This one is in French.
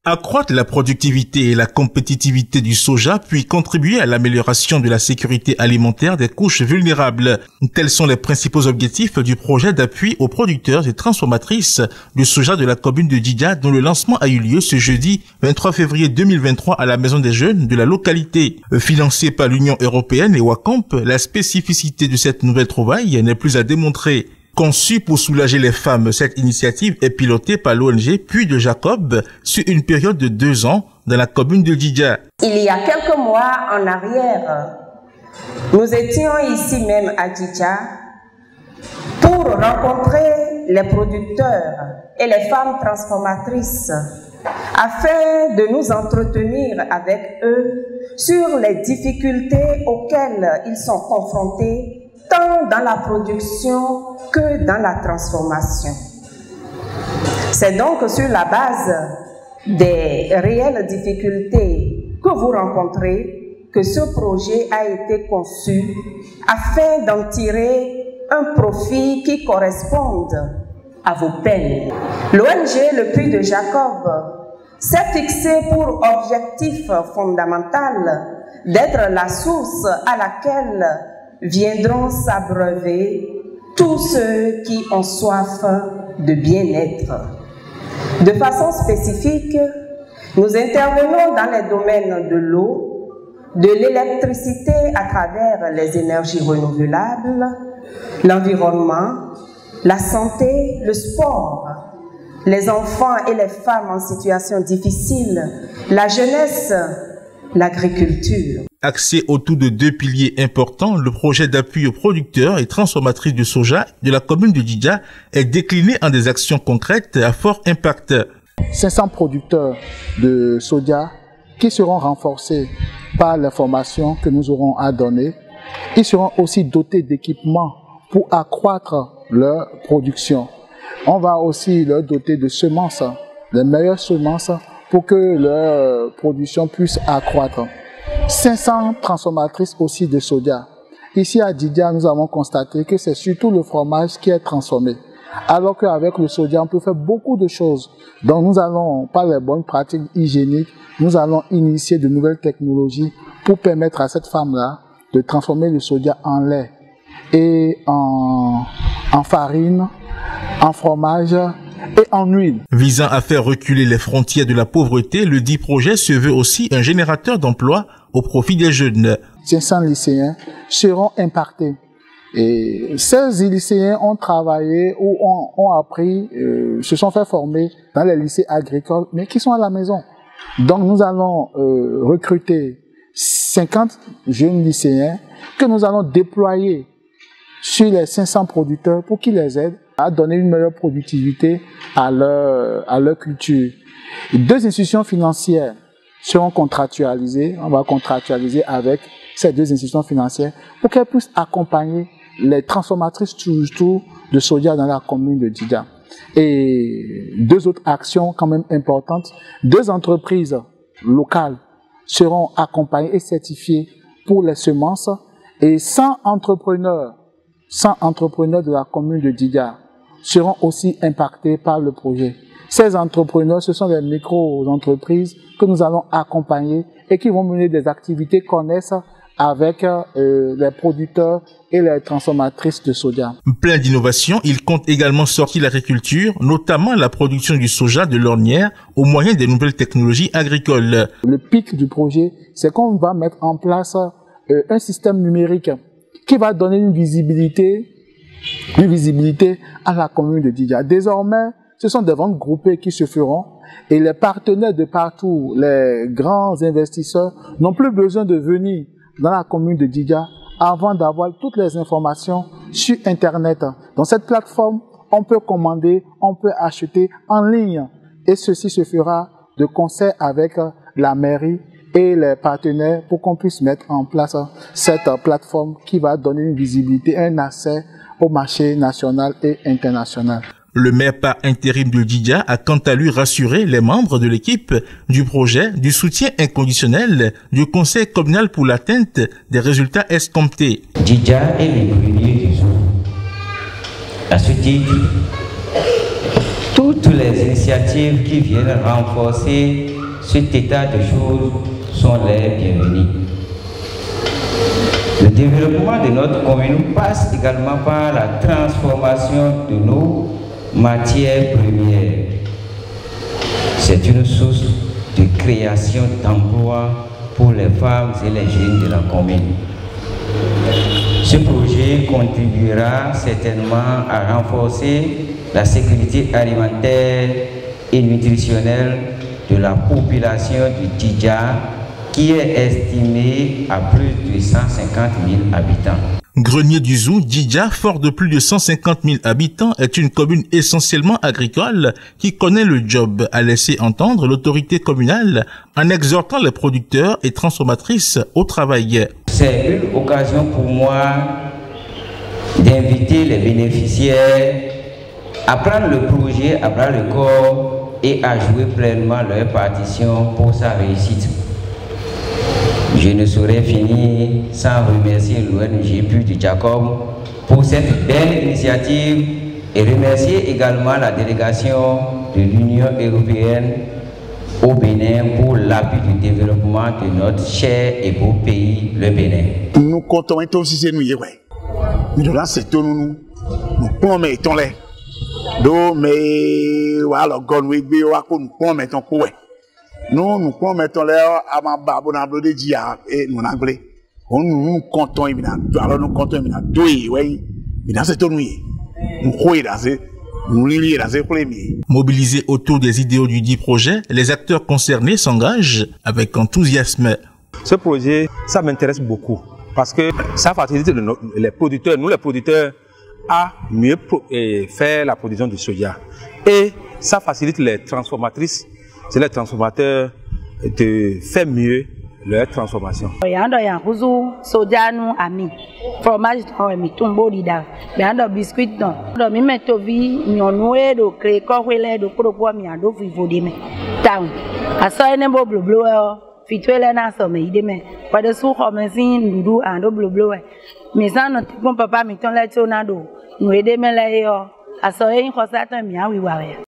Accroître la productivité et la compétitivité du soja, puis contribuer à l'amélioration de la sécurité alimentaire des couches vulnérables. Tels sont les principaux objectifs du projet d'appui aux producteurs et transformatrices de soja de la commune de Djidja, dont le lancement a eu lieu ce jeudi 23 février 2023 à la Maison des Jeunes de la localité. Financé par l'Union européenne et Wacamp, la spécificité de cette nouvelle trouvaille n'est plus à démontrer. Conçue pour soulager les femmes, cette initiative est pilotée par l'ONG Puits de Jacob sur une période de 2 ans dans la commune de Djidja. Il y a quelques mois en arrière, nous étions ici même à Djidja pour rencontrer les producteurs et les femmes transformatrices afin de nous entretenir avec eux sur les difficultés auxquelles ils sont confrontés tant dans la production que dans la transformation. C'est donc sur la base des réelles difficultés que vous rencontrez que ce projet a été conçu afin d'en tirer un profit qui corresponde à vos peines. L'ONG Le Puits de Jacob s'est fixé pour objectif fondamental d'être la source à laquelle viendront s'abreuver tous ceux qui ont soif de bien-être. De façon spécifique, nous intervenons dans les domaines de l'eau, de l'électricité à travers les énergies renouvelables, l'environnement, la santé, le sport, les enfants et les femmes en situation difficile, la jeunesse, l'agriculture. Axé autour de 2 piliers importants, le projet d'appui aux producteurs et transformatrices de soja de la commune de Djidja est décliné en des actions concrètes à fort impact. 500 producteurs de soja qui seront renforcés par les formations que nous aurons à donner. Ils seront aussi dotés d'équipements pour accroître leur production. On va aussi leur doter de semences, les meilleures semences pour que leur production puisse accroître. 500 transformatrices aussi de soja. Ici à Djidja, nous avons constaté que c'est surtout le fromage qui est transformé. Alors qu'avec le soja, on peut faire beaucoup de choses. Donc nous allons, par les bonnes pratiques hygiéniques, nous allons initier de nouvelles technologies pour permettre à cette femme-là de transformer le soja en lait et en farine, en fromage et en huile. Visant à faire reculer les frontières de la pauvreté, le dit projet se veut aussi un générateur d'emplois au profit des jeunes. 500 lycéens seront impactés. Et 16 lycéens ont travaillé ou ont appris, se sont fait former dans les lycées agricoles, mais qui sont à la maison. Donc nous allons recruter 50 jeunes lycéens que nous allons déployer sur les 500 producteurs pour qu'ils les aident à donner une meilleure productivité à leur culture. 2 institutions financières seront contractualisées. On va contractualiser avec ces 2 institutions financières pour qu'elles puissent accompagner les transformatrices toujours de soja dans la commune de Djidja. Et 2 autres actions quand même importantes. 2 entreprises locales seront accompagnées et certifiées pour les semences et 100 entrepreneurs de la commune de Djidja seront aussi impactés par le projet. Ces entrepreneurs, ce sont les micro-entreprises que nous allons accompagner et qui vont mener des activités connexes avec les producteurs et les transformatrices de soja. Plein d'innovations, il compte également sortir l'agriculture, notamment la production du soja de l'ornière au moyen des nouvelles technologies agricoles. Le pic du projet, c'est qu'on va mettre en place un système numérique qui va donner une visibilité à la commune de Djidja. Désormais, ce sont des ventes groupées qui se feront et les partenaires de partout, les grands investisseurs, n'ont plus besoin de venir dans la commune de Djidja avant d'avoir toutes les informations sur Internet. Dans cette plateforme, on peut commander, on peut acheter en ligne et ceci se fera de concert avec la mairie et les partenaires pour qu'on puisse mettre en place cette plateforme qui va donner une visibilité, un accès au marché national et international. Le maire par intérim de Djidja a quant à lui rassuré les membres de l'équipe du projet du soutien inconditionnel du conseil communal pour l'atteinte des résultats escomptés. Djidja est le grenier du jour. À ce titre, toutes les initiatives qui viennent renforcer cet état de choses sont les bienvenus. Le développement de notre commune passe également par la transformation de nos matières premières. C'est une source de création d'emplois pour les femmes et les jeunes de la commune. Ce projet contribuera certainement à renforcer la sécurité alimentaire et nutritionnelle de la population du Djidja, qui est estimée à plus de 150 000 habitants. Grenier du Zou, Djidja, fort de plus de 150 000 habitants, est une commune essentiellement agricole qui connaît le job, a laissé entendre l'autorité communale en exhortant les producteurs et transformatrices au travail. C'est une occasion pour moi d'inviter les bénéficiaires à prendre le projet à bras le corps et à jouer pleinement leur partition pour sa réussite. Je ne saurais finir sans remercier l'ONG Puy du Jacob pour cette belle initiative et remercier également la délégation de l'Union européenne au Bénin pour l'appui du développement de notre cher et beau pays, le Bénin. Nous comptons un si c'est nous, mais de là c'est tout nous pouvons mettre les donc mais voilà gonwe be wa ko nous pouvons mettre quoi nous pouvons mettre les à ma babonable de dia et nous anglais nous comptons évidemment alors nous comptons évidemment oui oui mais dans c'est tout nous croyons dans c'est Mobilisés autour des idéaux du dit projet, les acteurs concernés s'engagent avec enthousiasme. Ce projet, ça m'intéresse beaucoup parce que ça facilite les producteurs, nous les producteurs, à mieux faire la production du soja. Et ça facilite les transformatrices, c'est les transformateurs de faire mieux leur transformation. Fromage mi tumbo dida be ando biscuit don do mi metovi nyonoe do kre ko wele do kro mi ando vivode me town aso ene bo bloblo fitwele na so me ide me kwa de su ho me sin dudu ando bloblo mi san no tipon papa mi ton le to na do no ede me le yo aso yin ko sa tan mi awi wa we